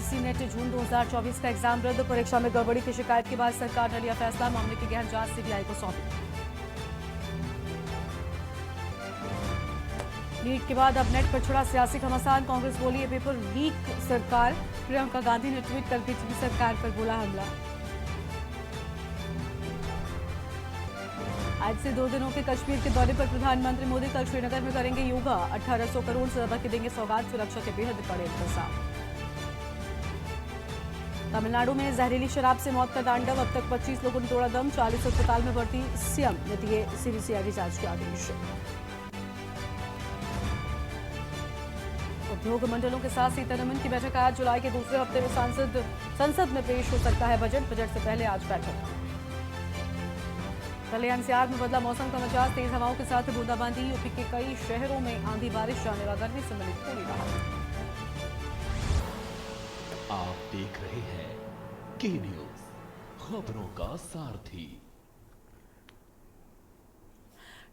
UGC net जून 2024 का exam रद्द। परीक्षा में गड़बड़ी की शिकायत के बाद सरकार ने लिया फैसला। मामले की गहन जांच सीबीआई को सौंपी। लीक के बाद अब नेट पर छुड़ा सियासी घमासान। कांग्रेस बोली ये पेपर लीक सरकार। प्रियंका गांधी ने ट्वीट कर बीजेपी सरकार पर बोला हमला। आज से 2 दिनों के कश्मीर के दौरे पर प्रधानमंत्री मोदी कल श्रीनगर में करेंगे योगा। 1800 करोड़ से ज्यादा की देंगे सौगात। सुरक्षा के बेहद कड़े इंतजाम। तमिलनाडु में जहरीली शराब से मौत का तांडव। अब तक 25 लोगों ने तोड़ा दम। 40 अस्पताल में भर्ती। सीएम ने दिए सीबीसीआईडी जांच के आदेश। उद्योग मंडलों के साथ सीतारमण की बैठक आज। जुलाई के दूसरे हफ्ते में संसद में पेश हो सकता है बजट। बजट से पहले आज बैठक। कल एनसीआर में बदला मौसम का मिजाज। तेज हवाओं के साथ बूंदाबांदी। यूपी के कई शहरों में आंधी बारिश। जानलेवा गर्मी से मिली थोड़ी राहत। आप देख रहे हैं के न्यूज, खबरों का सारथी।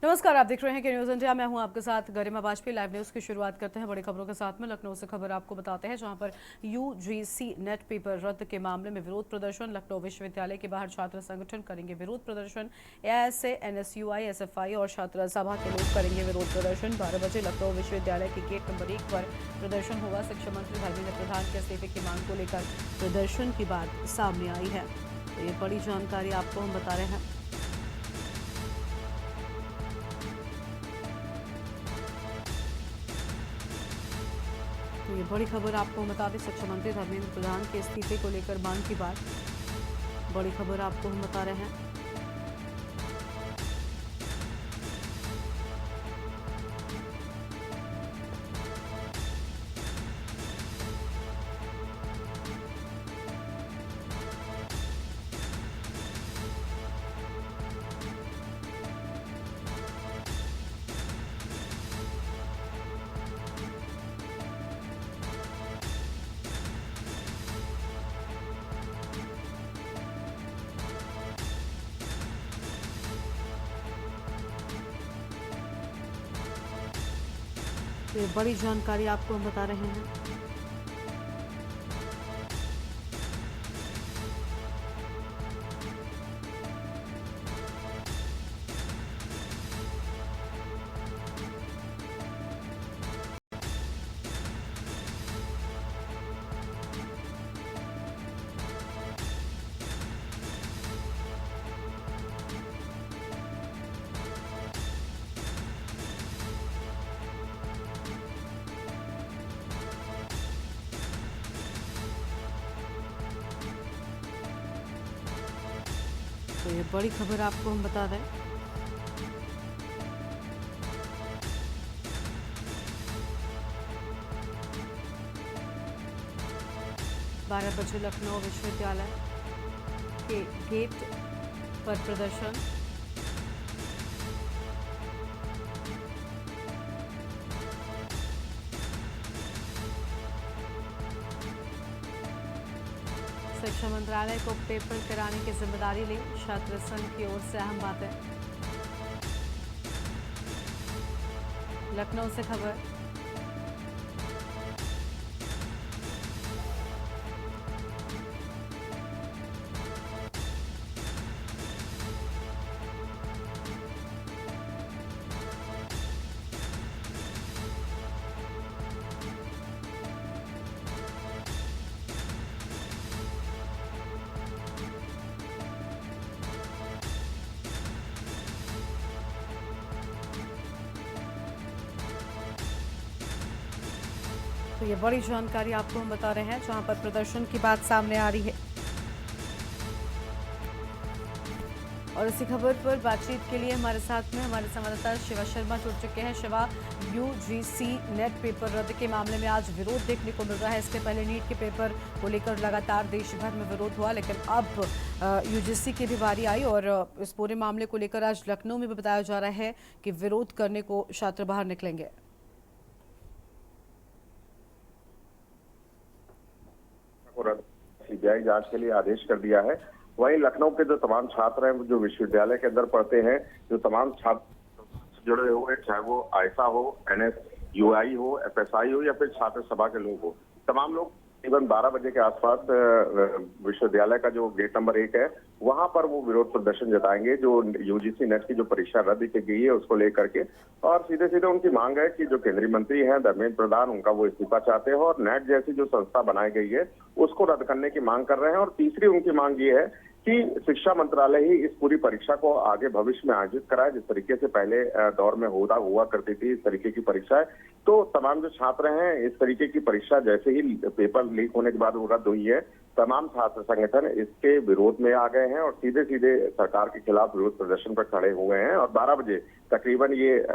नमस्कार, आप देख रहे हैं के न्यूज इंडिया। मैं हूं आपके साथ गरिमा वाजपेयी। लाइव न्यूज की शुरुआत करते हैं बड़ी खबरों के साथ में। लखनऊ से खबर आपको बताते हैं, जहां पर यूजीसी नेट पेपर रद्द के मामले में विरोध प्रदर्शन। लखनऊ विश्वविद्यालय के बाहर छात्र संगठन करेंगे विरोध प्रदर्शन। एआईएसए, एनएसयूआई, एसएफआई और छात्र सभा के लोग करेंगे विरोध प्रदर्शन। 12 बजे लखनऊ विश्वविद्यालय के गेट नंबर 1 पर प्रदर्शन होगा। शिक्षा मंत्री धर्मेंद्र प्रधान के इस्तीफे की मांग को लेकर प्रदर्शन की बात सामने आई है। तो ये बड़ी जानकारी आपको हम बता रहे हैं। तो ये बड़ी खबर आपको बता दें, शिक्षा मंत्री धर्मेंद्र प्रधान के इस्तीफे को लेकर मांग की बात। बड़ी खबर आपको हम बता रहे हैं। तो ये बड़ी जानकारी आपको हम बता रहे हैं। तो ये बड़ी खबर आपको हम बता दें। बारह बजे लखनऊ विश्वविद्यालय के गेट पर प्रदर्शन। शिक्षा मंत्रालय को पेपर कराने की जिम्मेदारी ली। छात्र संघ की ओर से अहम बात है। लखनऊ से खबर। तो ये बड़ी जानकारी आपको हम बता रहे हैं, जहां पर प्रदर्शन की बात सामने आ रही है। और इसी खबर पर बातचीत के लिए हमारे साथ में हमारे संवाददाता शिवा शर्मा जुड़ चुके हैं। शिवा, यूजीसी नेट पेपर रद्द के मामले में आज विरोध देखने को मिल रहा है। इसके पहले नीट के पेपर को लेकर लगातार देश भर में विरोध हुआ, लेकिन अब यूजीसी की भी बारी आई और इस पूरे मामले को लेकर आज लखनऊ में भी बताया जा रहा है कि विरोध करने को छात्र बाहर निकलेंगे। सीबीआई जांच के लिए आदेश कर दिया है। वहीं लखनऊ के जो तमाम छात्र हैं, जो विश्वविद्यालय के अंदर पढ़ते हैं, जो तमाम छात्र जुड़े हुए, चाहे वो आयसा हो, एनएसयूआई हो, एफएसआई हो या फिर छात्र सभा के लोग हो, तमाम लोग तकरीबन 12 बजे के आसपास विश्वविद्यालय का जो गेट नंबर 1 है वहां पर वो विरोध प्रदर्शन जताएंगे जो यूजीसी नेट की जो परीक्षा रद्द की गई है उसको लेकर के। और सीधे सीधे उनकी मांग है कि जो केंद्रीय मंत्री हैं धर्मेंद्र प्रधान, उनका वो इस्तीफा चाहते हैं और नेट जैसी जो संस्था बनाई गई है उसको रद्द करने की मांग कर रहे हैं। और तीसरी उनकी मांग ये है कि शिक्षा मंत्रालय ही इस पूरी परीक्षा को आगे भविष्य में आयोजित कराए, जिस तरीके से पहले दौर में हुआ करती थी इस तरीके की परीक्षाएं। तो तमाम जो छात्र हैं इस तरीके की परीक्षा जैसे ही पेपर लीक होने के बाद वो रद्द हुई है, तमाम छात्र संगठन इसके विरोध में आ गए हैं और सीधे सीधे सरकार के खिलाफ विरोध प्रदर्शन पर खड़े हुए हैं। और 12 बजे तकरीबन ये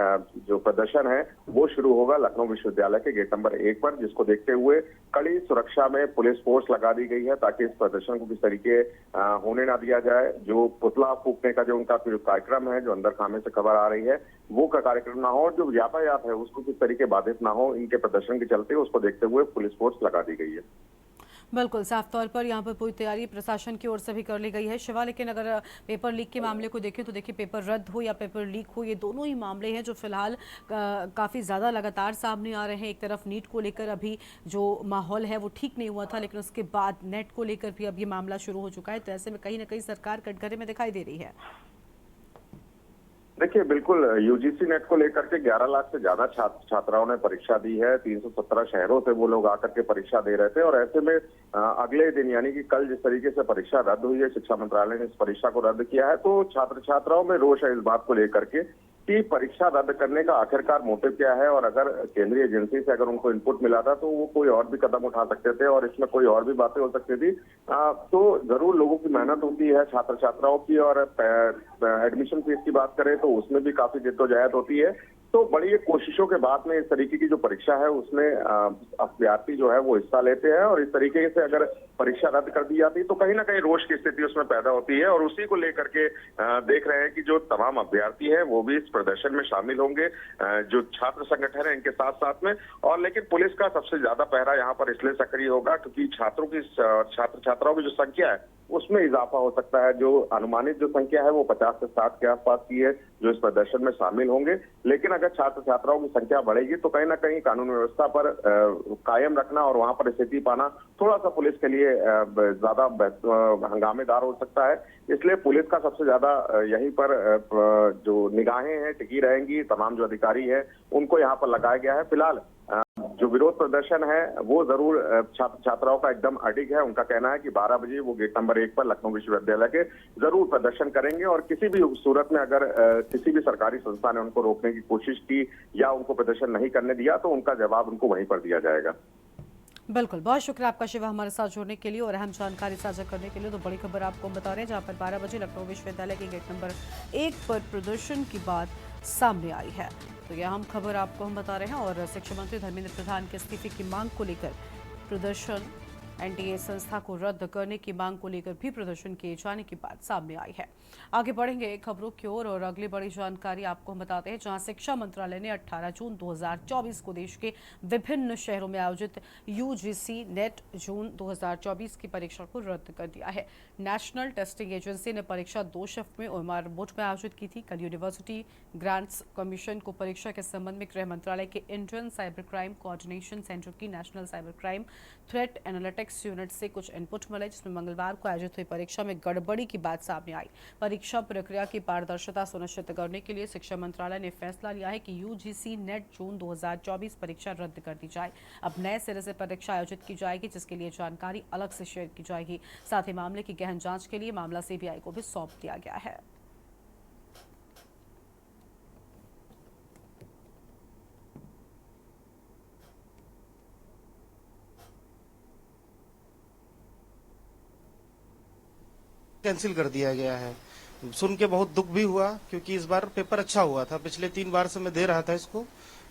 जो प्रदर्शन है वो शुरू होगा लखनऊ विश्वविद्यालय के गेट नंबर 1 पर, जिसको देखते हुए कड़ी सुरक्षा में पुलिस फोर्स लगा दी गई है ताकि इस प्रदर्शन को किस तरीके होने ना दिया जाए। जो पुतला फूकने का जो उनका कार्यक्रम है, जो अंदर खामे से खबर आ रही है, वो का कार्यक्रम ना हो और जो यातायात है उसको किस तरीके बाधित ना हो, इनके प्रदर्शन के चलते उसको देखते हुए पुलिस फोर्स लगा दी गई है। बिल्कुल साफ तौर पर यहाँ पर पूरी तैयारी प्रशासन की ओर से भी कर ली गई है शिवा। लेकिन अगर पेपर लीक के मामले को देखें तो देखिए, पेपर रद्द हो या पेपर लीक हो, ये दोनों ही मामले हैं जो फिलहाल काफ़ी ज़्यादा लगातार सामने आ रहे हैं। एक तरफ नीट को लेकर अभी जो माहौल है वो ठीक नहीं हुआ था, लेकिन उसके बाद नेट को लेकर भी अब ये मामला शुरू हो चुका है। तो ऐसे में कहीं ना कहीं सरकार कटघरे में दिखाई दे रही है। देखिए, बिल्कुल यूजीसी नेट को लेकर के 11 लाख से ज्यादा छात्राओं ने परीक्षा दी है। 317 शहरों से वो लोग आकर के परीक्षा दे रहे थे और ऐसे में अगले दिन यानी कि कल जिस तरीके से परीक्षा रद्द हुई है, शिक्षा मंत्रालय ने इस परीक्षा को रद्द किया है, तो छात्र छात्राओं में रोष है इस बात को लेकर के कि परीक्षा रद्द करने का आखिरकार मोटिव क्या है। और अगर केंद्रीय एजेंसी से अगर उनको इनपुट मिला था तो वो कोई और भी कदम उठा सकते थे और इसमें कोई और भी बातें हो सकती थी। तो जरूर लोगों की मेहनत होती है, छात्र छात्राओं की, और एडमिशन फीस की बात करें तो उसमें भी काफी जिद्दोजहद होती है। तो बड़ी कोशिशों के बाद में इस तरीके की जो परीक्षा है उसमें अभ्यर्थी जो है वो हिस्सा लेते हैं और इस तरीके से अगर परीक्षा रद्द कर दी जाती तो कहीं ना कहीं रोष की स्थिति उसमें पैदा होती है। और उसी को लेकर के देख रहे हैं कि जो तमाम अभ्यर्थी हैं वो भी इस प्रदर्शन में शामिल होंगे, जो छात्र संगठन है इनके साथ साथ में। और लेकिन पुलिस का सबसे ज्यादा पहरा यहाँ पर इसलिए सक्रिय होगा क्योंकि छात्र छात्राओं की जो संख्या है उसमें इजाफा हो सकता है। जो अनुमानित जो संख्या है वो 50 से 60 के आसपास की है जो इस प्रदर्शन में शामिल होंगे। लेकिन अगर छात्र छात्राओं की संख्या बढ़ेगी तो कहीं ना कहीं कानून व्यवस्था पर कायम रखना और वहां पर स्थिति पाना थोड़ा सा पुलिस के लिए ज्यादा हंगामेदार हो सकता है। इसलिए पुलिस का सबसे ज्यादा यहीं पर जो निगाहें हैं टिकी रहेंगी। तमाम जो अधिकारी हैं उनको यहाँ पर लगाया गया है। फिलहाल जो विरोध प्रदर्शन है वो जरूर छात्र छात्राओं का एकदम अडिग है। उनका कहना है कि 12 बजे वो गेट नंबर 1 पर लखनऊ विश्वविद्यालय के जरूर प्रदर्शन करेंगे और किसी भी सूरत में अगर किसी भी सरकारी संस्था ने उनको रोकने की कोशिश की या उनको प्रदर्शन नहीं करने दिया तो उनका जवाब उनको वहीं पर दिया जाएगा। बिल्कुल, बहुत शुक्रिया आपका शिवा हमारे साथ जुड़ने के लिए और अहम जानकारी साझा करने के लिए। तो बड़ी खबर आपको हम बता रहे हैं जहां पर 12 बजे लखनऊ विश्वविद्यालय के गेट नंबर 1 पर प्रदर्शन की बात सामने आई है। तो यह अहम खबर आपको हम बता रहे हैं। और शिक्षा मंत्री धर्मेंद्र प्रधान के इस्तीफे की मांग को लेकर प्रदर्शन, एनटीए संस्था को रद्द करने की मांग को लेकर भी प्रदर्शन किए जाने की बात सामने आई है। आगे बढ़ेंगे खबरों की ओर और अगली बड़ी जानकारी आपको हम बताते हैं जहां शिक्षा मंत्रालय ने 18 जून 2024 को देश के विभिन्न शहरों में आयोजित यूजीसी नेट जून 2024 की परीक्षा को रद्द कर दिया है। नेशनल टेस्टिंग एजेंसी ने परीक्षा 2 शिफ्ट में ओएमआर बोर्ड में आयोजित की थी। कल यूनिवर्सिटी ग्रांट्स कमीशन को परीक्षा के संबंध में गृह मंत्रालय के Indian cyber crime coordination centre की national cyber crime threat analytics unit से कुछ इनपुट मिले, जिसमें मंगलवार को आयोजित हुई परीक्षा में गड़बड़ी की बात सामने आई। परीक्षा प्रक्रिया की पारदर्शिता सुनिश्चित करने के लिए शिक्षा मंत्रालय ने फैसला लिया है कि यूजीसी नेट जून 2024 परीक्षा रद्द कर दी जाए। अब नए सिरे से परीक्षा आयोजित की जाएगी जिसके लिए जानकारी अलग से शेयर की जाएगी। साथ ही मामले की गहन जांच के लिए मामला सीबीआई को भी सौंप दिया गया है। कैंसिल कर दिया गया है। सुन के बहुत दुख भी हुआ क्योंकि इस बार पेपर अच्छा हुआ था। पिछले 3 बार से मैं दे रहा था इसको,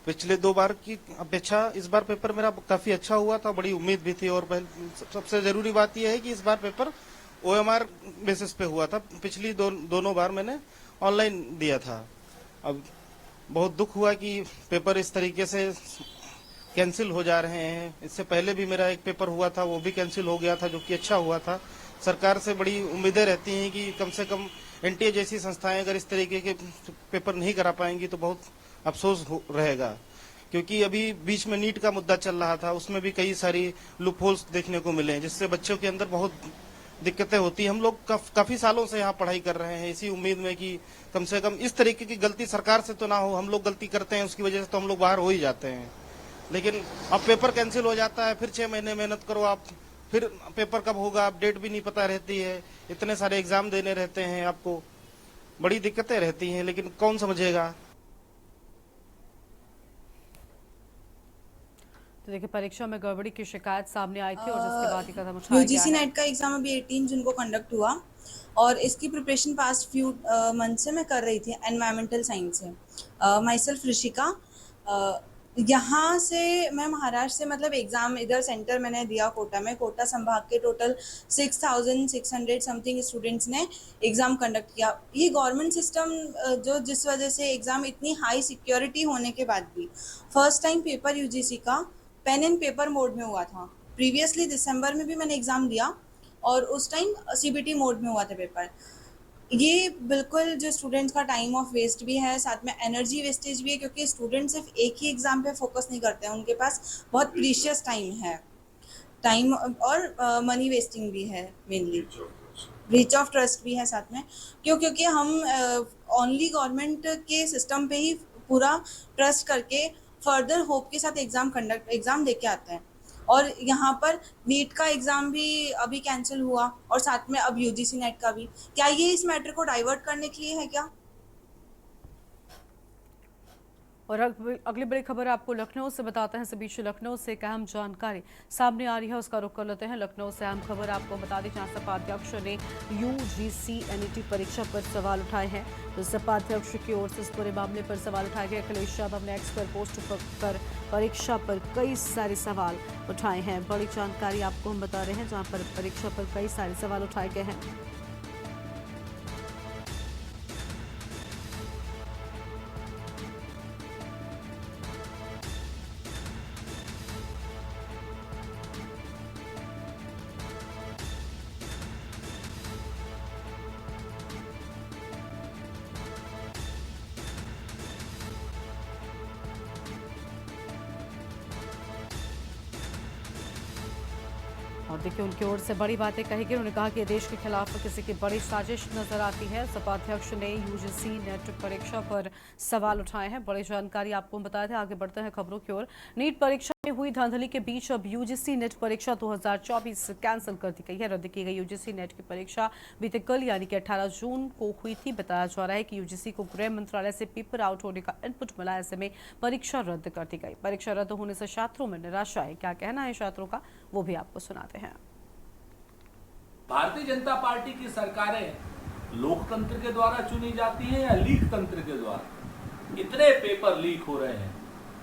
पिछले 2 बार की अपेक्षा इस बार पेपर मेरा काफी अच्छा हुआ था, बड़ी उम्मीद भी थी। और सबसे जरूरी बात यह है कि इस बार पेपर ओएमआर बेसिस पे हुआ था, पिछली दोनों बार मैंने ऑनलाइन दिया था। अब बहुत दुख हुआ कि पेपर इस तरीके से कैंसिल हो जा रहे हैं। इससे पहले भी मेरा एक पेपर हुआ था, वो भी कैंसिल हो गया था, जो कि अच्छा हुआ था। सरकार से बड़ी उम्मीदें रहती हैं कि कम से कम एनटीए जैसी संस्थाएं अगर इस तरीके के पेपर नहीं करा पाएंगी तो बहुत अफसोस रहेगा। क्योंकि अभी बीच में नीट का मुद्दा चल रहा था, उसमें भी कई सारी लूपहोल्स देखने को मिले हैं, जिससे बच्चों के अंदर बहुत दिक्कतें होती हैं। हम लोग काफी सालों से यहाँ पढ़ाई कर रहे हैं इसी उम्मीद में कि कम से कम इस तरीके की गलती सरकार से तो ना हो। हम लोग गलती करते हैं, उसकी वजह से तो हम लोग बाहर हो ही जाते हैं। लेकिन अब पेपर कैंसिल हो जाता है, फिर 6 महीने मेहनत करो आप, फिर पेपर कब होगा आप डेट भी नहीं पता रहती है, इतने सारे एग्जाम देने रहते हैं, आपको बड़ी दिक्कतें रहती हैं, लेकिन कौन समझेगा। तो देखिए, परीक्षा में गड़बड़ी की शिकायत सामने आई थी और जिसके बाद ये कदम उठाया गया यूजीसी है। नेट का एग्जाम अभी 18 जून को कंडक्ट हुआ और इसकी प्रिपरेशन पास्ट फ्यू मंथ से मैं कर रही थी एनवायरमेंटल साइंस से। माई सेल्फ ऋषिका, यहाँ से मैं महाराष्ट्र से मतलब एग्ज़ाम इधर सेंटर मैंने दिया कोटा में। कोटा संभाग के टोटल 6,600 समथिंग स्टूडेंट्स ने एग्ज़ाम कंडक्ट किया। ये गवर्नमेंट सिस्टम जो जिस वजह से एग्ज़ाम इतनी हाई सिक्योरिटी होने के बाद भी फर्स्ट टाइम पेपर यूजीसी का पेन एंड पेपर मोड में हुआ था। प्रीवियसली दिसंबर में भी मैंने एग्ज़ाम दिया और उस टाइम सीबीटी मोड में हुआ था पेपर। ये बिल्कुल जो स्टूडेंट्स का टाइम ऑफ वेस्ट भी है, साथ में एनर्जी वेस्टेज भी है, क्योंकि स्टूडेंट सिर्फ एक ही एग्ज़ाम पे फोकस नहीं करते हैं, उनके पास बहुत प्रीशियस टाइम है, टाइम और मनी वेस्टिंग भी है, मेनली ब्रीच ऑफ ट्रस्ट भी है साथ में। क्योंकि हम ओनली गवर्नमेंट के सिस्टम पे ही पूरा ट्रस्ट करके फर्दर होप के साथ एग्ज़ाम दे के आते हैं। और यहाँ पर नीट का एग्ज़ाम भी अभी कैंसिल हुआ और साथ में अब यूजीसी नेट का भी। क्या ये इस मैटर को डाइवर्ट करने के लिए है क्या? और अगली बड़ी खबर आपको लखनऊ से बताते हैं। इस बीच लखनऊ से एक अहम जानकारी सामने आ रही है, उसका रुख कर लेते हैं। लखनऊ से अहम खबर आपको बता दें, जहां सपा अध्यक्ष ने यूजीसी एनईटी परीक्षा पर सवाल उठाए हैं। तो सपा अध्यक्ष की ओर से इस पूरे मामले पर सवाल उठाए गए। अखिलेश यादव ने एक्स पर पोस्ट कर परीक्षा पर कई सारे सवाल उठाए हैं। बड़ी जानकारी आपको हम बता रहे हैं, जहाँ पर परीक्षा पर कई सारे सवाल उठाए गए हैं। और देखिए, उनकी ओर से बड़ी बातें कही गई। उन्होंने कहा कि देश के खिलाफ किसी की बड़ी साजिश नजर आती है। सपा अध्यक्ष ने यूजीसी नेट परीक्षा पर सवाल उठाए हैं। बड़ी जानकारी आपको बताया था। आगे बढ़ते हैं खबरों की ओर। नीट परीक्षा में हुई धांधली के बीच अब यूजीसी नेट परीक्षा 2024 कैंसिल कर दी गई है। रद्द की गई यूजीसी नेट की परीक्षा बीते कल यानी कि 18 जून को हुई थी। बताया जा रहा है कि यूजीसी को गृह मंत्रालय से पेपर आउट होने का इनपुट मिला, ऐसे में परीक्षा रद्द कर दी गई। परीक्षा रद्द होने से छात्रों में निराशा है। क्या कहना है छात्रों का, वो भी आपको सुनाते हैं। भारतीय जनता पार्टी की सरकारें लोकतंत्र के द्वारा चुनी जाती हैं या लीक तंत्र के द्वारा? इतने पेपर लीक हो रहे हैं,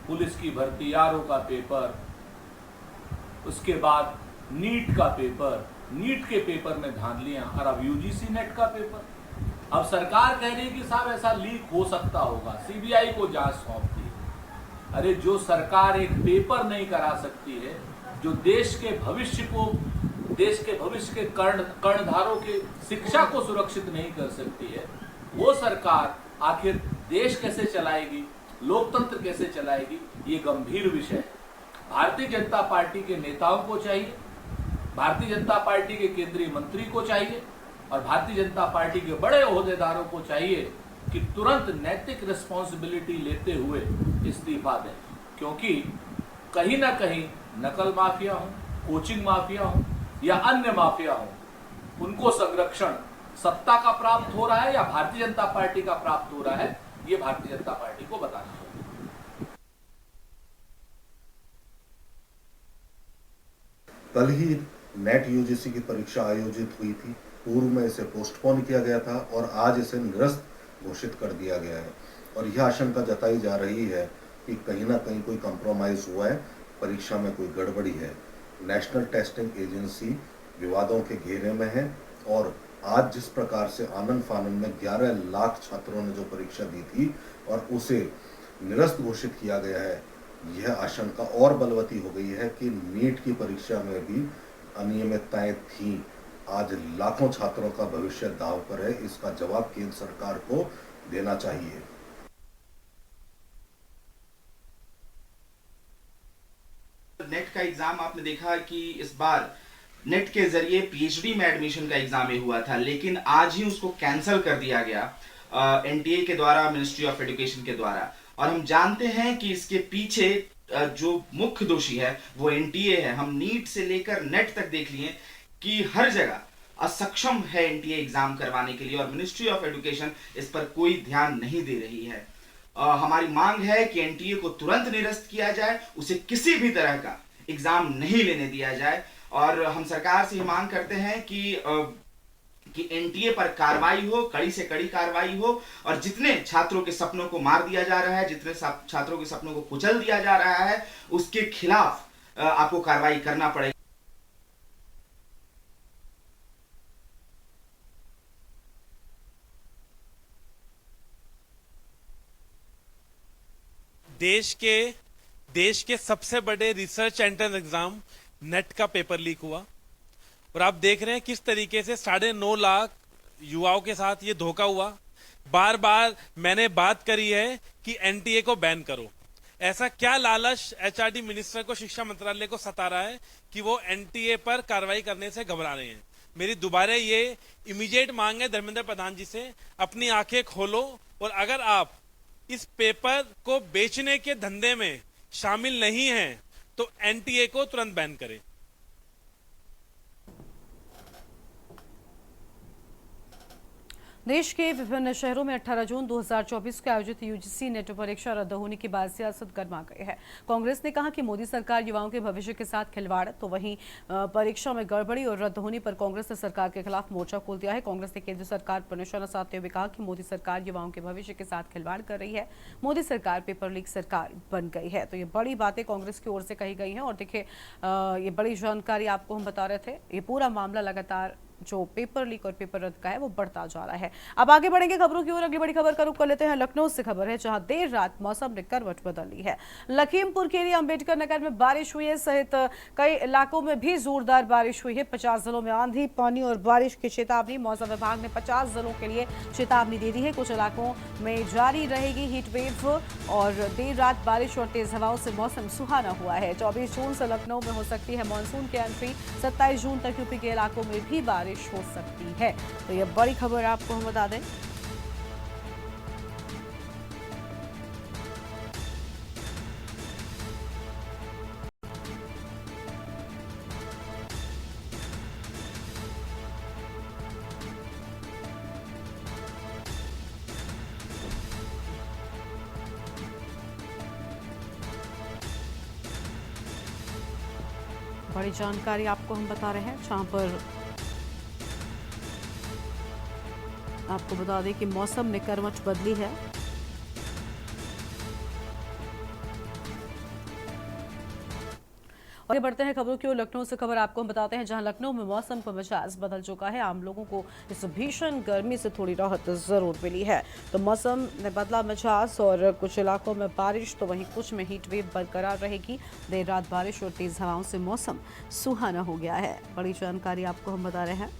पुलिस की भर्ती, आरओ का पेपर, उसके बाद नीट का पेपर, नीट के पेपर में धांधलियां, और अब यूजीसी नेट का पेपर। अब सरकार कह रही है कि साहब ऐसा लीक हो सकता होगा, सीबीआई को जांच सौंप दी। अरे जो सरकार एक पेपर नहीं करा सकती है, जो देश के भविष्य के कर्णधारों की शिक्षा को सुरक्षित नहीं कर सकती है, वो सरकार आखिर देश कैसे चलाएगी, लोकतंत्र कैसे चलाएगी? ये गंभीर विषय है। भारतीय जनता पार्टी के नेताओं को चाहिए, भारतीय जनता पार्टी के केंद्रीय मंत्री को चाहिए और भारतीय जनता पार्टी के बड़े ओहदेदारों को चाहिए कि तुरंत नैतिक रिस्पॉन्सिबिलिटी लेते हुए इस्तीफा दें, क्योंकि कहीं ना कहीं नकल माफिया हो, कोचिंग माफिया हो या अन्य माफिया हो, उनको संरक्षण सत्ता का प्राप्त हो रहा है या भारतीय जनता पार्टी का प्राप्त हो रहा है, ये भारतीय जनता पार्टी को बताना होगा। कल ही नेट यूजीसी की परीक्षा आयोजित हुई थी। पूर्व में इसे पोस्टपोन किया गया था और आज इसे निरस्त घोषित कर दिया गया है। और यह आशंका जताई जा रही है कि कहीं ना कहीं कोई कंप्रोमाइज हुआ है, परीक्षा में कोई गड़बड़ी है। नेशनल टेस्टिंग एजेंसी विवादों के घेरे में है और आज जिस प्रकार से आनंद फानन में 11 लाख छात्रों ने जो परीक्षा दी थी और उसे निरस्त घोषित किया गया है, यह आशंका और बलवती हो गई है कि नीट की परीक्षा में भी अनियमितताएं थीं। आज लाखों छात्रों का भविष्य दांव पर है। इसका जवाब केंद्र सरकार को देना चाहिए। नेट का एग्जाम आपने देखा कि इस बार नेट के जरिए पीएचडी में एडमिशन का एग्जाम ये हुआ था, लेकिन आज ही उसको कैंसिल कर दिया गया एनटीए के द्वारा, मिनिस्ट्री ऑफ एजुकेशन के द्वारा। और हम जानते हैं कि इसके पीछे जो मुख्य दोषी है वो एनटीए है। हम नीट से लेकर नेट तक देख लिए कि हर जगह असक्षम है एनटीए एग्जाम करवाने के लिए, और मिनिस्ट्री ऑफ एजुकेशन इस पर कोई ध्यान नहीं दे रही है। हमारी मांग है कि एनटीए को तुरंत निरस्त किया जाए, उसे किसी भी तरह का एग्जाम नहीं लेने दिया जाए। और हम सरकार से मांग करते हैं कि एनटीए पर कार्रवाई हो, कड़ी से कड़ी कार्रवाई हो, और जितने छात्रों के सपनों को मार दिया जा रहा है, जितने छात्रों के सपनों को कुचल दिया जा रहा है, उसके खिलाफ आपको कार्रवाई करना पड़ेगा। देश के सबसे बड़े रिसर्च एंट्रेंस एग्जाम नेट का पेपर लीक हुआ, और आप देख रहे हैं किस तरीके से 9.5 लाख युवाओं के साथ ये धोखा हुआ। बार बार मैंने बात करी है कि एनटीए को बैन करो। ऐसा क्या लालच एचआरडी मिनिस्टर को, शिक्षा मंत्रालय को सता रहा है कि वो एनटीए पर कार्रवाई करने से घबरा रहे हैं। मेरी दोबारा ये इमीडिएट मांग है धर्मेंद्र प्रधान जी से, अपनी आंखें खोलो, और अगर आप इस पेपर को बेचने के धंधे में शामिल नहीं हैं तो एनटीए को तुरंत बैन करें। देश के विभिन्न शहरों में 18 जून 2024 को आयोजित यूजीसी नेट परीक्षा रद्द होने के बाद सियासत गर्मा गई है। कांग्रेस ने कहा कि मोदी सरकार युवाओं के भविष्य के साथ खिलवाड़, तो वहीं परीक्षा में गड़बड़ी और रद्द होने पर कांग्रेस ने सरकार के खिलाफ मोर्चा खोल दिया है। कांग्रेस ने केंद्र सरकार पर निशाना साधते हुए कहा कि मोदी सरकार युवाओं के भविष्य के साथ खिलवाड़ कर रही है। मोदी सरकार पेपर लीक सरकार बन गई है। तो ये बड़ी बातें कांग्रेस की ओर से कही गई हैं। और देखिए, ये बड़ी जानकारी आपको हम बता रहे थे। ये पूरा मामला लगातार जो पेपर लीक और पेपर रद्द का है वो बढ़ता जा रहा है। अब आगे बढ़ेंगे खबरों की ओर। अगली बड़ी खबर का रुख कर लेते हैं। लखनऊ से खबर है, जहां देर रात मौसम ने करवट बदल ली है। लखीमपुर खीरी, अंबेडकर नगर में बारिश हुई है, सहित कई इलाकों में भी जोरदार बारिश हुई है। 50 जिलों में आंधी, पानी और बारिश की चेतावनी। मौसम विभाग ने 50 जिलों के लिए चेतावनी दे दी है। कुछ इलाकों में जारी रहेगी हीट वेव, और देर रात बारिश और तेज हवाओं से मौसम सुहाना हुआ है। 24 जून से लखनऊ में हो सकती है मानसून की एंट्री। 27 जून तक यूपी के इलाकों में भी बारिश हो सकती है। तो यह बड़ी खबर आपको हम बता दें। बड़ी जानकारी आपको हम बता रहे हैं, जहां पर आपको बता दें कि मौसम ने करवट बदली है। और ये बढ़ते हैं खबरों की ओर। लखनऊ से खबर आपको हम बताते हैं, जहां लखनऊ में मौसम का मिजाज बदल चुका है। आम लोगों को इस भीषण गर्मी से थोड़ी राहत जरूर मिली है। तो मौसम ने बदला मिजाज, और कुछ इलाकों में बारिश, तो वहीं कुछ में हीट वेव बरकरार रहेगी। देर रात बारिश और तेज हवाओं से मौसम सुहाना हो गया है। बड़ी जानकारी आपको हम बता रहे हैं।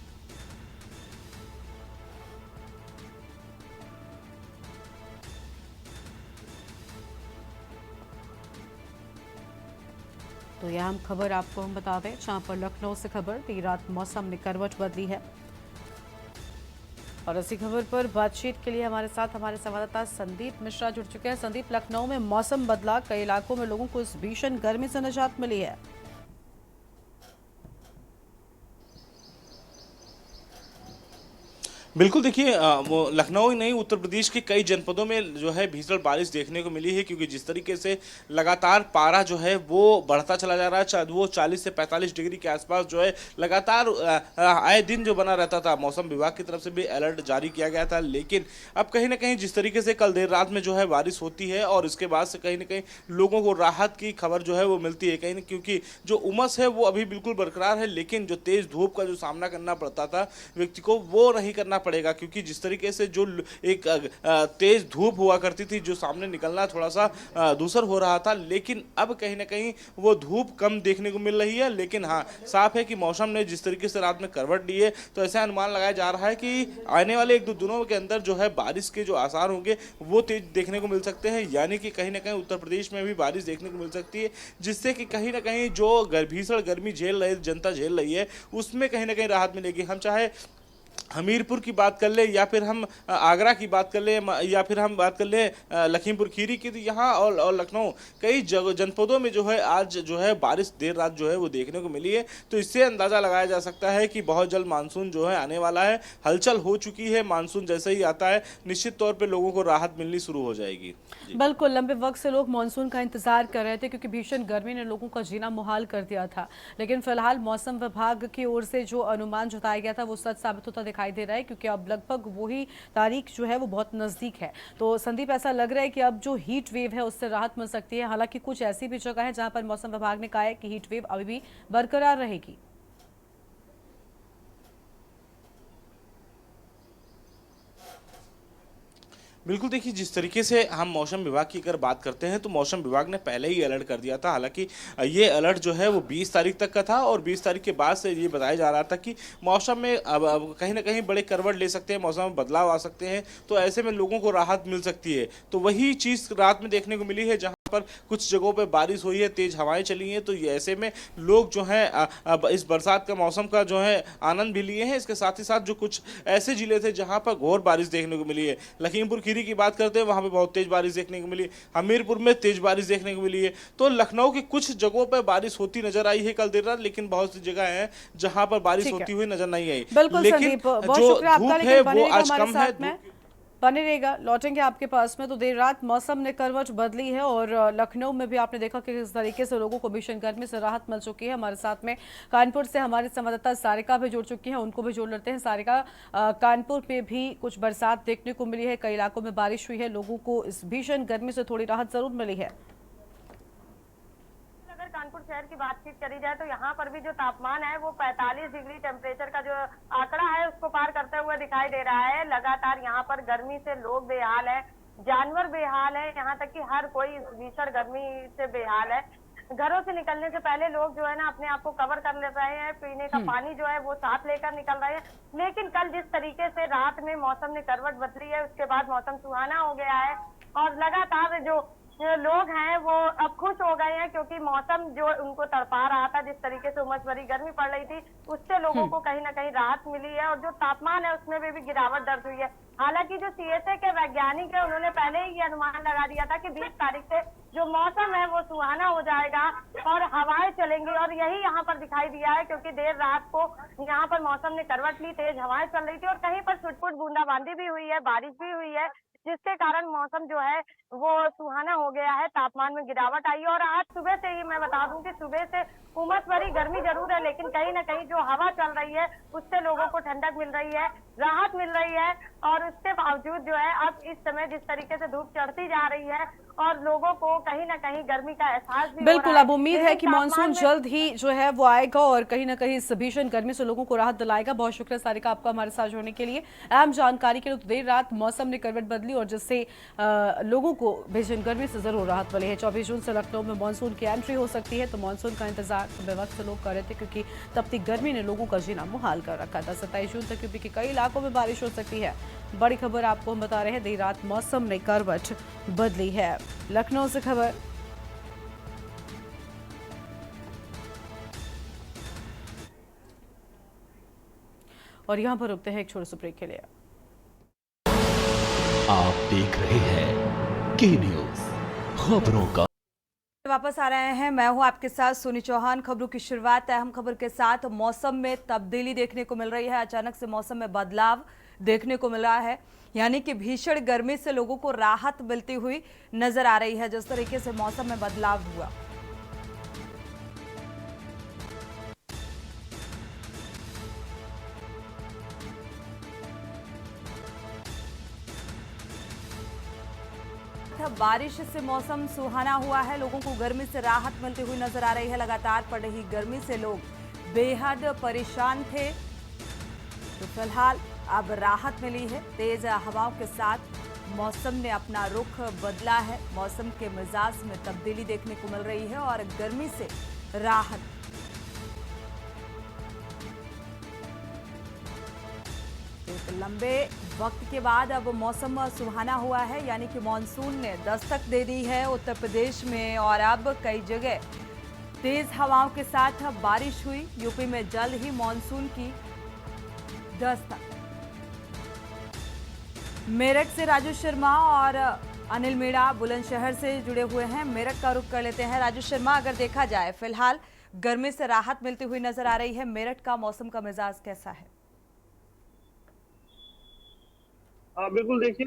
तो यह हम खबर आपको हम बता दें, जहां पर लखनऊ से खबर, देर रात मौसम ने करवट बदली है। और इसी खबर पर बातचीत के लिए हमारे साथ हमारे संवाददाता संदीप मिश्रा जुड़ चुके हैं। संदीप, लखनऊ में मौसम बदला, कई इलाकों में लोगों को इस भीषण गर्मी से निजात मिली है। बिल्कुल, देखिए लखनऊ ही नहीं, उत्तर प्रदेश के कई जनपदों में जो है भीषण बारिश देखने को मिली है, क्योंकि जिस तरीके से लगातार पारा जो है वो बढ़ता चला जा रहा है, वो 40 से 45 डिग्री के आसपास जो है लगातार आए दिन जो बना रहता था। मौसम विभाग की तरफ से भी अलर्ट जारी किया गया था, लेकिन अब कहीं ना कहीं जिस तरीके से कल देर रात में जो है बारिश होती है, और इसके बाद से कहीं ना कहीं लोगों को राहत की खबर जो है वो मिलती है, कहीं ना, क्योंकि जो उमस है वो अभी बिल्कुल बरकरार है, लेकिन जो तेज़ धूप का जो सामना करना पड़ता था व्यक्ति को, वो नहीं करना पड़ेगा, क्योंकि जिस तरीके से जो एक तेज धूप हुआ करती थी, जो सामने निकलना थोड़ा सा दूसर हो रहा था, लेकिन अब कहीं ना कहीं वो धूप कम देखने को मिल रही है। लेकिन हाँ, साफ है कि मौसम ने जिस तरीके से रात में करवट ली है, तो ऐसा अनुमान लगाया जा रहा है कि आने वाले 1-2 दिनों के अंदर जो है बारिश के जो आसार होंगे वो तेज देखने को मिल सकते हैं, यानी कि कहीं ना कहीं उत्तर प्रदेश में भी बारिश देखने को मिल सकती है, जिससे कि कहीं ना कहीं जो भीषण गर्मी जनता झेल रही है उसमें कहीं ना कहीं राहत मिलेगी। हम चाहे हमीरपुर की बात कर ले, या फिर हम आगरा की बात कर ले, या फिर हम बात कर ले लखीमपुर खीरी की, तो यहाँ और लखनऊ कई जनपदों में जो है आज जो है बारिश देर रात जो है वो देखने को मिली है। तो इससे अंदाज़ा लगाया जा सकता है कि बहुत जल्द मानसून जो है आने वाला है। हलचल हो चुकी है, मानसून जैसे ही आता है निश्चित तौर पर लोगों को राहत मिलनी शुरू हो जाएगी। बिल्कुल, लंबे वक्त से लोग मानसून का इंतजार कर रहे थे, क्योंकि भीषण गर्मी ने लोगों का जीना मुहाल कर दिया था। लेकिन फिलहाल मौसम विभाग की ओर से जो अनुमान जताया गया था वो सच साबित होता दिखाई दे रहा है, क्योंकि अब लगभग वही तारीख जो है वो बहुत नजदीक है। तो संदीप, ऐसा लग रहा है कि अब जो हीट वेव है उससे राहत मिल सकती है। हालांकि कुछ ऐसी भी जगह है जहां पर मौसम विभाग ने कहा है कि हीट वेव अभी भी बरकरार रहेगी। बिल्कुल, देखिए जिस तरीके से हम मौसम विभाग की अगर बात करते हैं तो मौसम विभाग ने पहले ही अलर्ट कर दिया था। हालांकि ये अलर्ट जो है वो 20 तारीख तक का था, और 20 तारीख के बाद से ये बताया जा रहा था कि मौसम में अब कहीं ना कहीं बड़े करवट ले सकते हैं, मौसम में बदलाव आ सकते हैं, तो ऐसे में लोगों को राहत मिल सकती है। तो वही चीज़ रात में देखने को मिली है, जहाँ पर कुछ जगहों पे बारिश हुई है, तेज हवाएं चली हैं। तो ये ऐसे में लोग जो हैं इस बरसात का मौसम का जो है आनंद भी लिए हैं। इसके साथ ही साथ जो कुछ ऐसे जिले थे जहां पर घोर बारिश देखने को मिली है, लखीमपुर खीरी की बात करते हैं, वहां पे बहुत तेज बारिश देखने को मिली, हमीरपुर में तेज बारिश देखने को मिली है। तो लखनऊ की कुछ जगहों पर बारिश होती नजर आई है कल देर रात, लेकिन बहुत सी जगह है जहां पर बारिश होती हुई नजर नहीं आई। लेकिन जो धूप है वो आज कम है। बने रहेगा, लौटेंगे आपके पास में। तो देर रात मौसम ने करवट बदली है, और लखनऊ में भी आपने देखा कि किस तरीके से लोगों को भीषण गर्मी से राहत मिल चुकी है। हमारे साथ में कानपुर से हमारे संवाददाता सारिका भी जुड़ चुकी हैं, उनको भी जोड़ लेते हैं। सारिका, कानपुर में भी कुछ बरसात देखने को मिली है, कई इलाकों में बारिश हुई है, लोगों को इस भीषण गर्मी से थोड़ी राहत जरूर मिली है। कानपुर शहर की बातचीत करी जाए तो यहाँ पर भी जो तापमान है वो 45 डिग्री टेम्परेचर का जो आंकड़ा है उसको पार करते हुए दिखाई दे रहा है। लगातार यहाँ पर गर्मी से लोग बेहाल है, जानवर बेहाल है, यहाँ तक कि हर कोई इस भीषण गर्मी से बेहाल है। घरों से निकलने से पहले लोग जो है ना अपने आप को कवर कर ले रहे हैं, पीने का पानी जो है वो साथ लेकर निकल रहे हैं। लेकिन कल जिस तरीके से रात में मौसम ने करवट बदली है, उसके बाद मौसम सुहाना हो गया है, और लगातार जो लोग हैं वो अब खुश हो गए हैं, क्योंकि मौसम जो उनको तड़पा रहा था, जिस तरीके से उमस भरी गर्मी पड़ रही थी, उससे लोगों को कहीं ना कहीं राहत मिली है, और जो तापमान है उसमें भी गिरावट दर्ज हुई है। हालांकि जो सीएसए के वैज्ञानिक है उन्होंने पहले ही ये अनुमान लगा दिया था कि 20 तारीख से जो मौसम है वो सुहाना हो जाएगा और हवाएं चलेंगी, और यही यहाँ पर दिखाई दिया है, क्योंकि देर रात को यहाँ पर मौसम ने करवट ली, तेज हवाएं चल रही थी, और कहीं पर छुटपुट बूंदाबांदी भी हुई है, बारिश भी हुई है, जिसके कारण मौसम जो है वो सुहाना हो गया है, तापमान में गिरावट आई है। और आज सुबह से ही मैं बता दूं कि सुबह से उमस भरी गर्मी जरूर है, लेकिन कहीं ना कहीं जो हवा चल रही है उससे लोगों को ठंडक मिल रही है, राहत मिल रही है। और उसके बावजूद जो है अब इस समय जिस तरीके से धूप चढ़ती जा रही है और लोगों को कहीं ना कहीं गर्मी का एहसास भी बिल्कुल, अब उम्मीद है कि मानसून जल्द ही जो है वो आएगा और कहीं ना कहीं इस भीषण गर्मी से लोगों को राहत दिलाएगा। बहुत शुक्रिया सारिका आपका हमारे साथ जुड़ने के लिए। अहम जानकारी के लिए तो देर रात मौसम ने करवट बदली और जिससे लोगों को भीषण गर्मी से जरूर राहत मिली है। 24 जून से लखनऊ में मानसून की एंट्री हो सकती है, तो मानसून का इंतजार वक्त से लोग कर रहे थे, क्योंकि तपती गर्मी ने लोगों का जीना मुहाल कर रखा था। 27 जून तक यूपी के कई इलाकों में बारिश हो सकती है। बड़ी खबर आपको हम बता रहे हैं, देर रात मौसम ने करवट बदली है। लखनऊ से खबर। और यहां पर रुकते हैं एक छोटे से ब्रेक के लिए। आप देख रहे हैं के न्यूज, खबरों का। वापस आ रहे हैं, मैं हूं आपके साथ सोनी चौहान। खबरों की शुरुआत है अहम खबर के साथ। मौसम में तब्दीली देखने को मिल रही है, अचानक से मौसम में बदलाव देखने को मिला है, यानी कि भीषण गर्मी से लोगों को राहत मिलती हुई नजर आ रही है। जिस तरीके से मौसम में बदलाव हुआ, बारिश से मौसम सुहाना हुआ है, लोगों को गर्मी से राहत मिलती हुई नजर आ रही है। लगातार पड़ रही गर्मी से लोग बेहद परेशान थे, तो फिलहाल अब राहत मिली है। तेज हवाओं के साथ मौसम ने अपना रुख बदला है। मौसम के मिजाज में तब्दीली देखने को मिल रही है और गर्मी से राहत। एक लंबे वक्त के बाद अब मौसम सुहाना हुआ है, यानी कि मानसून ने दस्तक दे दी है उत्तर प्रदेश में और अब कई जगह तेज हवाओं के साथ बारिश हुई। यूपी में जल्द ही मानसून की दस्तक। मेरठ से राजू शर्मा और अनिल मीणा बुलंदशहर से जुड़े हुए हैं। मेरठ का रुख कर लेते हैं। राजू शर्मा, अगर देखा जाए फिलहाल गर्मी से राहत मिलती हुई नजर आ रही है। मेरठ का मौसम का मिजाज कैसा है? हाँ बिल्कुल, देखिए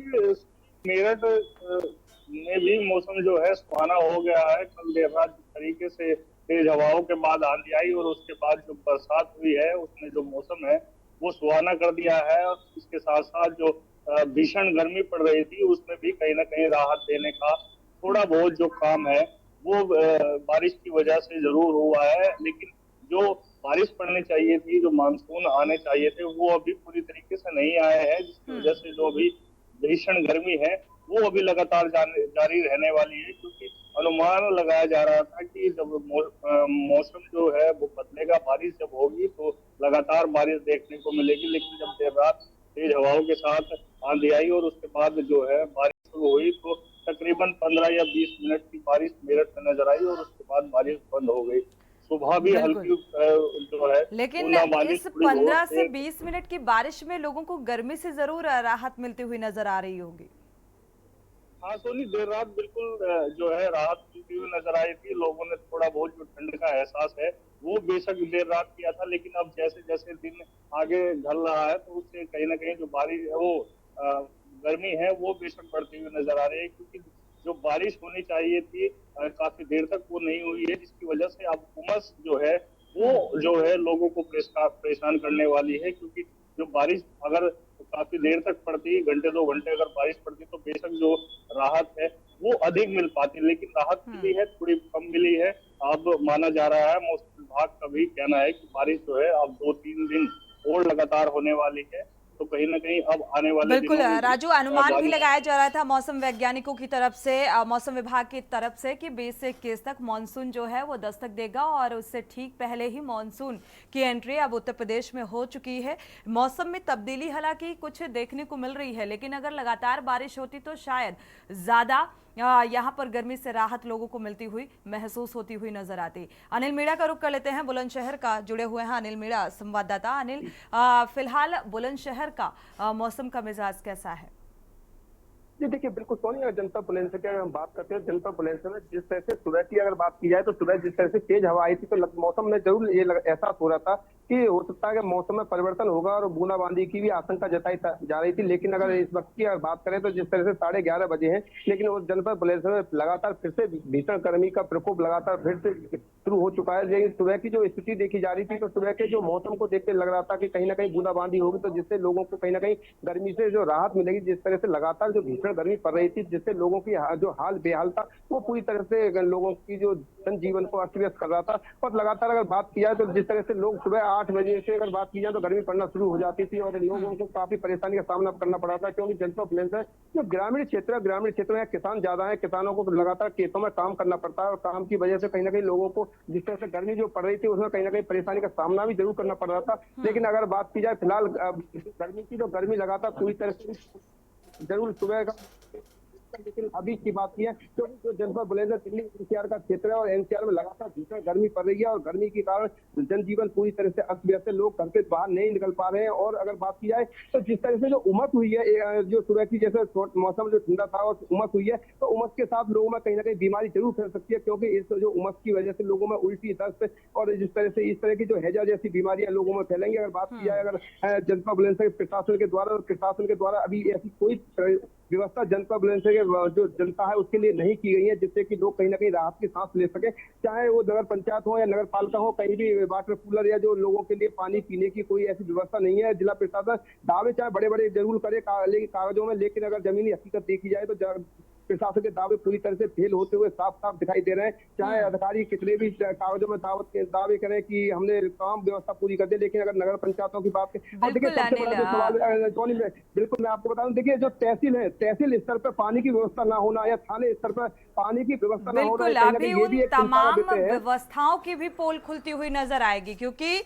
मेरठ में भी मौसम जो है सुहाना हो गया है। कल देर रात जिस तरीके से तेज हवाओं के बाद आंधी आई और उसके बाद जो बरसात हुई है उसने जो मौसम है वो सुहाना कर दिया है। और इसके साथ साथ जो भीषण गर्मी पड़ रही थी उसमें भी कहीं ना कहीं राहत देने का थोड़ा बहुत जो काम है वो बारिश की वजह से जरूर हुआ है। लेकिन जो बारिश पड़नी चाहिए थी, जो मानसून आने चाहिए थे, वो अभी पूरी तरीके से नहीं आए हैं, जिसकी वजह से जो अभी भीषण गर्मी है वो अभी लगातार जारी रहने वाली है। क्योंकि अनुमान लगाया जा रहा था कि जब मौसम जो है वो बदलेगा, बारिश जब होगी तो लगातार बारिश देखने को मिलेगी। लेकिन जब देर रात तेज हवाओं के साथ आंधी आई और उसके बाद जो है बारिश शुरू हुई तो तकरीबन 15 या 20 मिनट की बारिश मेरठ में नजर आई और उसके बाद बारिश बंद हो गई। सुबह भी हल्की जो है, लेकिन इस 15 से 20 मिनट की बारिश में लोगों को गर्मी से जरूर राहत मिलती हुई नजर आ रही होगी। हाँ सोनी, देर रात बिल्कुल जो है राहत मिलती हुई नजर आई थी। लोगों ने थोड़ा बहुत जो ठंड का एहसास है वो बेशक देर रात किया था, लेकिन अब जैसे जैसे दिन आगे ढल रहा है तो उससे कहीं ना कहीं जो बारिश वो गर्मी है वो बेशक बढ़ती हुई नजर आ रही है। क्योंकि जो बारिश होनी चाहिए थी काफी देर तक वो नहीं हुई है, जिसकी वजह से अब उमस जो है वो जो है लोगों को परेशान करने वाली है। क्योंकि जो बारिश अगर काफी देर तक पड़ती, घंटे 2 घंटे अगर बारिश पड़ती तो बेशक जो राहत है वो अधिक मिल पाती, लेकिन राहत मिली है थोड़ी कम मिली है। अब माना जा रहा है, मौसम विभाग का भी कहना है कि बारिश जो है अब 2-3 दिन और लगातार होने वाली है। तो कहीं ना कहीं अब आने वाले बिल्कुल राजू, अनुमान भी लगाया जा रहा था मौसम वैज्ञानिकों की तरफ से, मौसम विभाग की तरफ से कि 20 से 21 तक मानसून जो है वो दस्तक देगा और उससे ठीक पहले ही मानसून की एंट्री अब उत्तर प्रदेश में हो चुकी है। मौसम में तब्दीली हालांकि कुछ देखने को मिल रही है, लेकिन अगर लगातार बारिश होती तो शायद ज्यादा यहाँ पर गर्मी से राहत लोगों को मिलती हुई महसूस होती हुई नजर आती। अनिल मीणा का रुख कर लेते हैं। बुलंदशहर का जुड़े हुए हैं अनिल मीणा, संवाददाता। अनिल, फिलहाल बुलंदशहर का मौसम का मिजाज कैसा है? जी देखिए, बिल्कुल सोनी, जनपद बुलंदशहर की अगर हम बात करते हैं, जनपद बुलंदशहर में जिस तरह से सुबह की अगर बात की जाए तो सुबह जिस तरह से तेज हवा आई थी तो मौसम में जरूर ये एहसास हो रहा था कि हो सकता है कि मौसम में परिवर्तन होगा और बूंदाबांदी की भी आशंका जताई जा रही थी। लेकिन अगर इस वक्त की अगर बात करें तो जिस तरह से 11:30 बजे हैं, लेकिन वो जनपद बुलंदशहर में लगातार फिर से भीषण गर्मी का प्रकोप लगातार फिर से शुरू हो चुका है। लेकिन सुबह की जो स्थिति देखी जा रही थी तो सुबह के जो मौसम को देख के लग रहा था कि कहीं ना कहीं बूंदाबांदी होगी, तो जिससे लोगों को कहीं ना कहीं गर्मी से जो राहत मिलेगी। जिस तरह से लगातार जो भीषण गर्मी पड़ रही थी, जिससे लोगों की जो हाल बेहाल था वो पूरी तरह से लोगों की जो जनजीवन को अस्त व्यस्त कर रहा था। और लगातार अगर बात की जाए तो जिस तरह से लोग सुबह 8 बजे से अगर बात की जाए तो गर्मी पड़ना शुरू हो जाती थी और लोगों को काफी परेशानी का सामना करना पड़ा था। क्योंकि जनपद बुलंदशहर जो ग्रामीण क्षेत्रों में किसान ज्यादा है, किसानों को लगातार खेतों में काम करना पड़ता है और काम की वजह से कहीं ना कहीं लोगों को जिस तरह से गर्मी जो पड़ रही थी उसमें कहीं ना कहीं परेशानी का सामना भी जरूर करना पड़ रहा था। लेकिन अगर बात की जाए फिलहाल गर्मी की, तो गर्मी लगातार पूरी तरह से जरूर सुबह का, लेकिन अभी की बात की है क्योंकि जो जनपद बुलंदशहर दिल्ली एनसीआर का क्षेत्र है और एनसीआर में लगातार भीषण गर्मी पड़ रही है और गर्मी के कारण जनजीवन पूरी तरह से अस्त व्यस्त है। लोग घर से बाहर नहीं निकल पा रहे हैं। और अगर बात की जाए तो जिस तरह से जो उमस हुई है, जो सुबह की जैसे मौसम जो ठंडा था और उमस हुई है, तो उमस के साथ लोगों में कहीं ना कहीं बीमारी जरूर फैल सकती है। क्योंकि इस जो उमस की वजह से लोगों में उल्टी, दस्त और जिस तरह से इस तरह की जो हैजा जैसी बीमारियां लोगों में फैलेंगी। अगर बात की जाए अगर जनपद बुलंदशहर प्रशासन के द्वारा अभी ऐसी कोई व्यवस्था जनपद बुलंदशहर के जो जनता है उसके लिए नहीं की गई है, जिससे कि लोग कहीं ना कहीं राहत की सांस ले सके। चाहे वो नगर पंचायत हो या नगर पालिका हो, कहीं भी वाटर कूलर या जो लोगों के लिए पानी पीने की कोई ऐसी व्यवस्था नहीं है। जिला प्रशासन दावे चाहे बड़े बड़े जरूर करे लेकिन कागजों में, लेकिन अगर जमीनी हकीकत देखी जाए तो प्रशासन के दावे पूरी तरह से फेल होते हुए साफ साफ दिखाई दे रहे हैं। चाहे अधिकारी कितने भी कागजों में दावे करें कि हमने तमाम व्यवस्था पूरी कर दी, लेकिन अगर नगर पंचायतों की बात करें, और देखिए सबसे बड़ा जो सवाल टोनी में बिल्कुल मैं आपको बता दूं, देखिए जो तहसील है, तहसील स्तर पर पानी की व्यवस्था ना होना या थाने स्तर पर पानी की व्यवस्था ना होना, बिल्कुल अभी उन तमाम व्यवस्थाओं की भी पोल खुलती हुई नजर आएगी, क्योंकि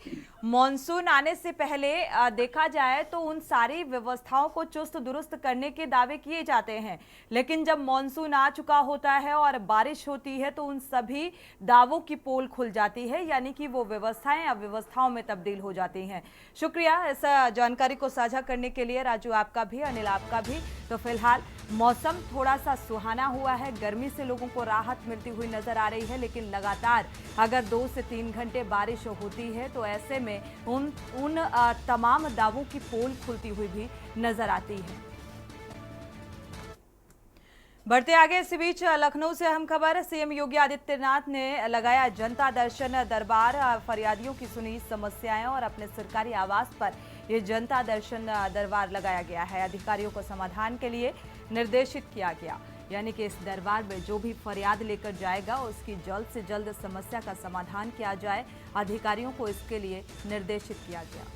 मॉनसून आने से पहले देखा जाए तो उन सारी व्यवस्थाओं को चुस्त दुरुस्त करने के दावे किए जाते हैं, लेकिन जब मॉनसून आ चुका होता है और बारिश होती है तो उन सभी दावों की पोल खुल जाती है, यानी कि वो व्यवस्थाएं अव्यवस्थाओं में तब्दील हो जाती हैं। शुक्रिया इस जानकारी को साझा करने के लिए राजू, आपका भी, अनिल आपका भी। तो फिलहाल मौसम थोड़ा सा सुहाना हुआ है, गर्मी से लोगों को राहत मिलती हुई नजर आ रही है, लेकिन लगातार अगर 2 से 3 घंटे बारिश होती है तो ऐसे में उन तमाम दावों की पोल खुलती हुई भी नजर आती है। बढ़ते आगे, इसी बीच लखनऊ से अहम खबर। सीएम योगी आदित्यनाथ ने लगाया जनता दर्शन दरबार, फरियादियों की सुनी समस्याएं और अपने सरकारी आवास पर यह जनता दर्शन दरबार लगाया गया है। अधिकारियों को समाधान के लिए निर्देशित किया गया, यानी कि इस दरबार में जो भी फरियाद लेकर जाएगा उसकी जल्द से जल्द समस्या का समाधान किया जाए। अधिकारियों को इसके लिए निर्देशित किया गया।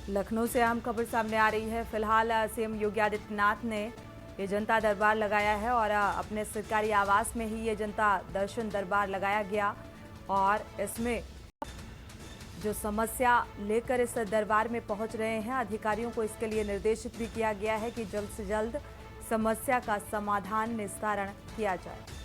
लखनऊ से अहम खबर सामने आ रही है। फिलहाल सीएम योगी आदित्यनाथ ने ये जनता दरबार लगाया है और अपने सरकारी आवास में ही ये जनता दर्शन दरबार लगाया गया, और इसमें जो समस्या लेकर इस दरबार में पहुंच रहे हैं, अधिकारियों को इसके लिए निर्देशित भी किया गया है कि जल्द से जल्द समस्या का समाधान निस्तारण किया जाए।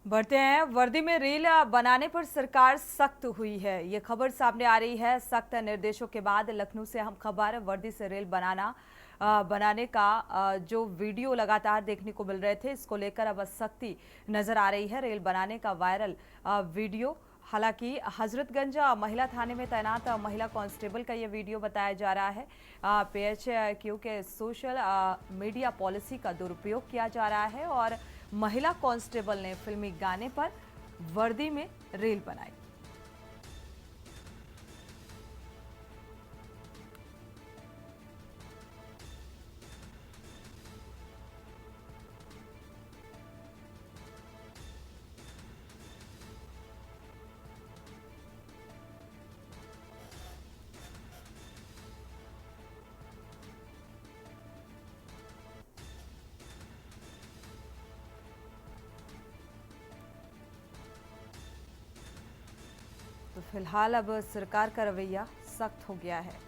बढ़ते हैं, वर्दी में रेल बनाने पर सरकार सख्त हुई है। ये खबर सामने आ रही है। सख्त निर्देशों के बाद लखनऊ से अहम खबर, वर्दी से रेल बनाने का जो वीडियो लगातार देखने को मिल रहे थे, इसको लेकर अब सख्ती नजर आ रही है। रेल बनाने का वायरल वीडियो, हालांकि हजरतगंज महिला थाने में तैनात महिला कांस्टेबल का ये वीडियो बताया जा रहा है। PHQ के सोशल मीडिया पॉलिसी का दुरुपयोग किया जा रहा है और महिला कांस्टेबल ने फिल्मी गाने पर वर्दी में रेल बनाई। तो फिलहाल अब सरकार का रवैया सख्त हो गया है।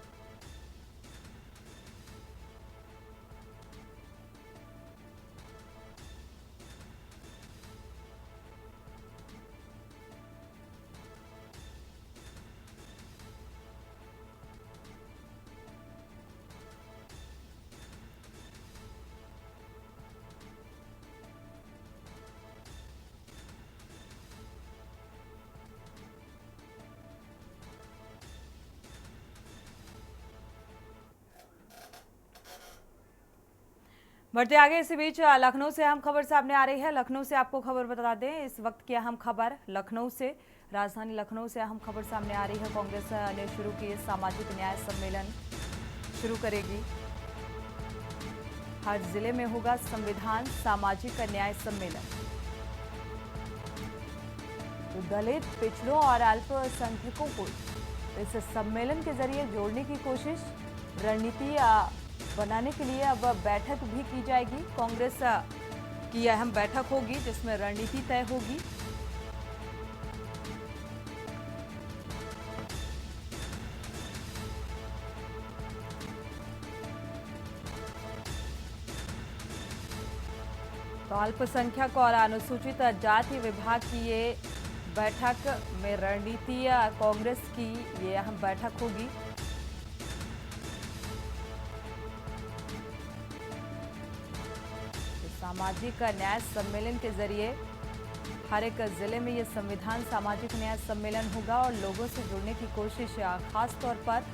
बढ़ते आगे, इसी बीच लखनऊ से अहम खबर सामने आ रही है। लखनऊ से आपको खबर बता दें, इस वक्त की अहम खबर लखनऊ से, राजधानी लखनऊ से अहम खबर सामने आ रही है। कांग्रेस ने शुरू किए सामाजिक न्याय सम्मेलन, शुरू करेगी। हर जिले में होगा संविधान सामाजिक न्याय सम्मेलन। तो दलित, पिछड़ों और अल्पसंख्यकों को इस सम्मेलन के जरिए जोड़ने की कोशिश, रणनीति बनाने के लिए अब बैठक भी की जाएगी। कांग्रेस की अहम बैठक होगी जिसमें रणनीति तय होगी। तो अल्पसंख्यक और अनुसूचित जाति विभाग की ये बैठक में रणनीति कांग्रेस की ये अहम बैठक होगी। सामाजिक न्याय सम्मेलन के जरिए हर एक जिले में ये संविधान सामाजिक न्याय सम्मेलन होगा और लोगों से जुड़ने की कोशिश खास तौर पर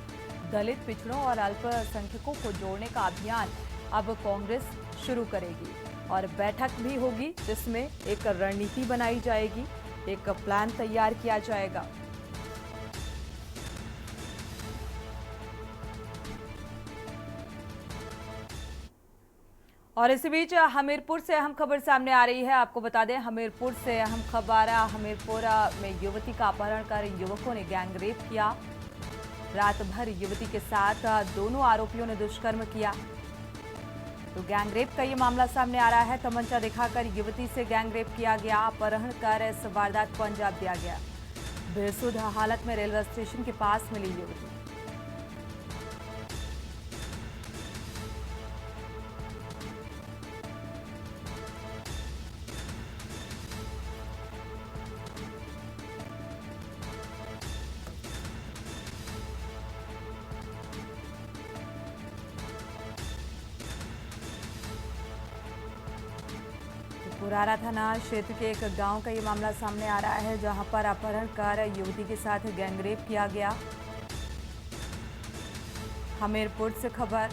दलित, पिछड़ों और अल्पसंख्यकों को जोड़ने का अभियान अब कांग्रेस शुरू करेगी और बैठक भी होगी जिसमें एक रणनीति बनाई जाएगी, एक प्लान तैयार किया जाएगा। और इसी बीच हमीरपुर से अहम खबर सामने आ रही है। आपको बता दें, हमीरपुर से अहम खबर, हमीरपुर में युवती का अपहरण कर युवकों ने गैंगरेप किया। रात भर युवती के साथ दोनों आरोपियों ने दुष्कर्म किया। तो गैंगरेप का ये मामला सामने आ रहा है। तमंचा दिखाकर युवती से गैंगरेप किया गया, अपहरण कर इस वारदात को अंजाम दिया गया। बेसुध हालत में रेलवे स्टेशन के पास मिली युवती। पुरारा थाना क्षेत्र के एक गांव का ये मामला सामने आ रहा है, जहां पर अपहरण कर युवती के साथ गैंगरेप किया गया। हमीरपुर से खबर।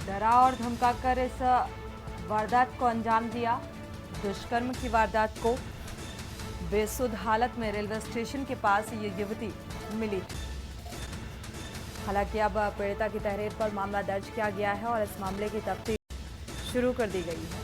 डरा और धमकाकर इस वारदात को अंजाम दिया। दुष्कर्म की वारदात को बेसुध हालत में रेलवे स्टेशन के पास ये युवती मिली। हालांकि अब पीड़िता की तहरीर पर मामला दर्ज किया गया है और इस मामले की तफ्तीश शुरू कर दी गई है।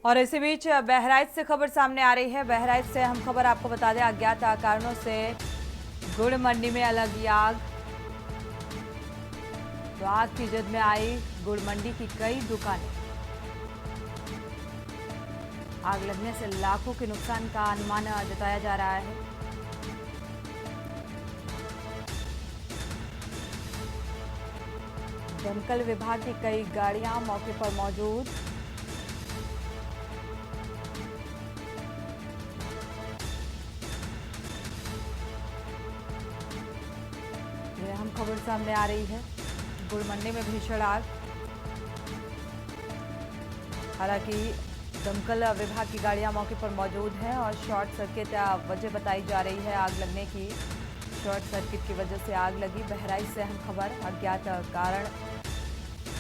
और इसी बीच बहराइच से खबर सामने आ रही है। बहराइच से हम खबर आपको बता दें, अज्ञात कारणों से गुड़ मंडी में लगी आग। तो आग की जद में आई गुड़ मंडी की कई दुकानें। आग लगने से लाखों के नुकसान का अनुमान जताया जा रहा है। दमकल विभाग की कई गाड़ियां मौके पर मौजूद। अहम खबर सामने आ रही है, गुड़ मंडी में भीषण आग। हालांकि दमकल विभाग की गाड़ियां मौके पर मौजूद हैं और शॉर्ट सर्किट वजह बताई जा रही है आग लगने की। शॉर्ट सर्किट की वजह से आग लगी। बहराइच से अहम खबर, अज्ञात कारण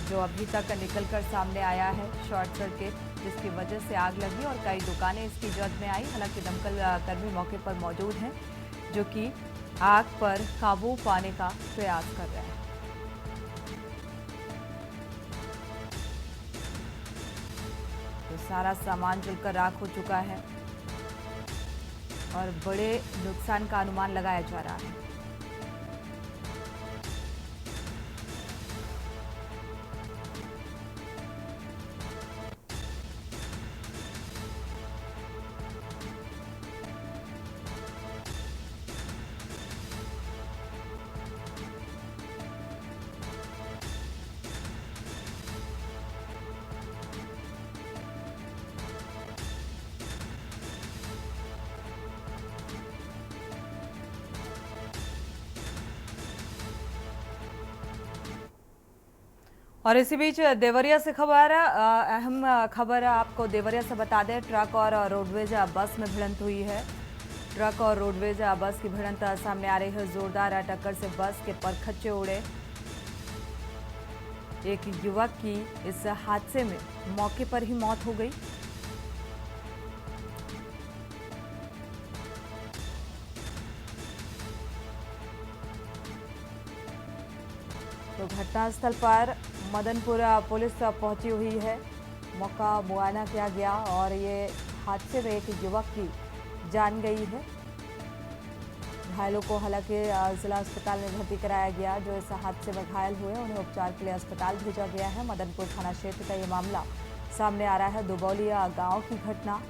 जो अभी तक निकलकर सामने आया है, शॉर्ट सर्किट जिसकी वजह से आग लगी और कई दुकानें इसकी जद में आई। हालांकि दमकल कर्मी मौके पर मौजूद हैं जो कि आग पर काबू पाने का प्रयास कर रहे हैं। तो सारा सामान जलकर राख हो चुका है और बड़े नुकसान का अनुमान लगाया जा रहा है। और इसी बीच देवरिया से खबर, अहम खबर आपको देवरिया से बता दें, ट्रक और रोडवेज बस में भिड़ंत हुई है। ट्रक और रोडवेज बस की भिड़ंत सामने आ रही है। जोरदार टक्कर से बस के परखच्चे उड़े। एक युवक की इस हादसे में मौके पर ही मौत हो गई। घटनास्थल पर मदनपुर पुलिस पहुंची हुई है। मौका मुआयना किया गया और ये हादसे में एक युवक की जान गई है। घायलों को हालांकि जिला अस्पताल में भर्ती कराया गया। जो इस हादसे में घायल हुए उन्हें उपचार के लिए अस्पताल भेजा गया है। मदनपुर थाना क्षेत्र का ये मामला सामने आ रहा है। दुबौलिया गांव की घटना।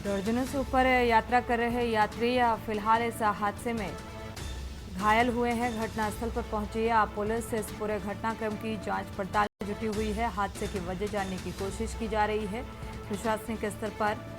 दर्जनों से ऊपर यात्रा कर रहे यात्री फिलहाल इस हादसे में घायल हुए हैं। घटनास्थल पर पहुंची पुलिस इस पूरे घटनाक्रम की जांच पड़ताल में जुटी हुई है। हादसे की वजह जानने की कोशिश की जा रही है प्रशासनिक स्तर पर।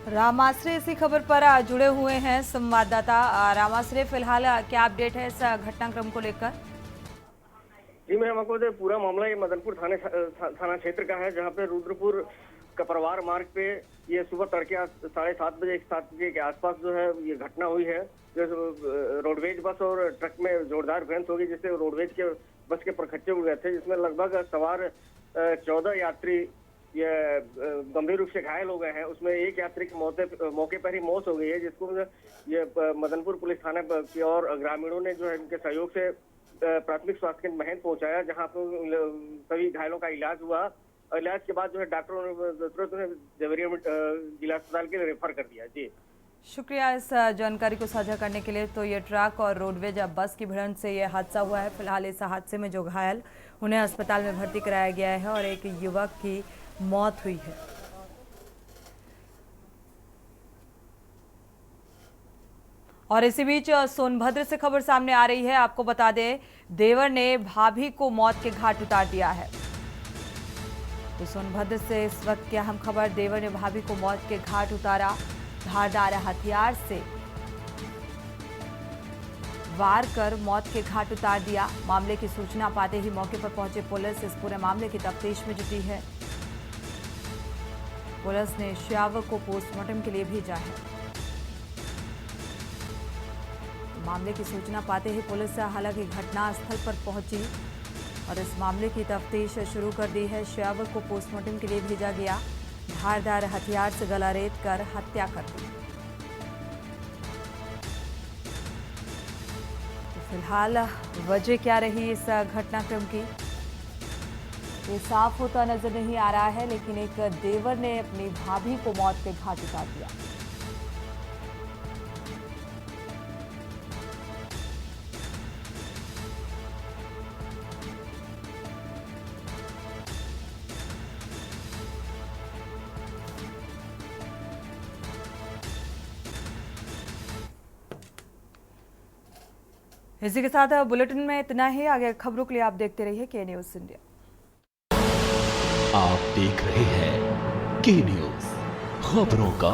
रामाश्रय इसी खबर पर जुड़े हुए हैं संवाददाता। रामाश्रय, फिलहाल क्या अपडेट है इस घटनाक्रम को लेकर? जी मैं आपको बता, पूरा मामला ये मदनपुर थाना क्षेत्र का है, जहां पे रुद्रपुर कपरवार मार्ग पे ये सुबह तड़के 7:30 बजे 7 बजे के आसपास जो है ये घटना हुई है। जो रोडवेज बस और ट्रक में जोरदार भिड़ंत होगी, जिससे रोडवेज के बस के परखच्चे उड़ गए थे, जिसमें लगभग सवार 14 यात्री ये गंभीर रूप से घायल हो गए हैं। उसमें एक यात्री की मौके पर ही मौत हो गई है, जिसको ये मदनपुर पुलिस थाना की और ग्रामीणों ने जो है इनके सहयोग से प्राथमिक स्वास्थ्य केंद्र महंत पहुंचाया, जहां पर सभी घायलों का इलाज हुआ। इलाज के बाद जो है डॉक्टरों ने तुरंत उन्हें देवरिया जिला अस्पताल के लिए रेफर कर दिया। जी शुक्रिया इस जानकारी को साझा करने के लिए। तो ये ट्रक और रोडवेज बस की भिड़ंत से ये हादसा हुआ है। फिलहाल इस हादसे में जो घायल उन्हें अस्पताल में भर्ती कराया गया है और एक युवक की मौत हुई है। और इसी बीच सोनभद्र से खबर सामने आ रही है। आपको बता दें, देवर ने भाभी को मौत के घाट उतार दिया है। तो सोनभद्र से इस वक्त की अहम खबर, देवर ने भाभी को मौत के घाट उतारा। धारदार हथियार से वार कर मौत के घाट उतार दिया। मामले की सूचना पाते ही मौके पर पहुंचे पुलिस इस पूरे मामले की तफ्तीश में जुटी है। पुलिस ने शव को पोस्टमार्टम के लिए भेजा है। मामले की सूचना पाते ही पुलिस हालांकि घटनास्थल पर पहुंची और इस मामले की तफ्तीश शुरू कर दी है। शव को पोस्टमार्टम के लिए भेजा गया। धारदार हथियार से गला रेत कर हत्या कर दी। तो फिलहाल वजह क्या रही इस घटनाक्रम की, ये साफ होता नजर नहीं आ रहा है, लेकिन एक देवर ने अपनी भाभी को मौत के घाट उतार दिया। इसी के साथ बुलेटिन में इतना ही। आगे खबरों के लिए आप देखते रहिए के न्यूज़ इंडिया। आप देख रहे हैं के न्यूज़, खबरों का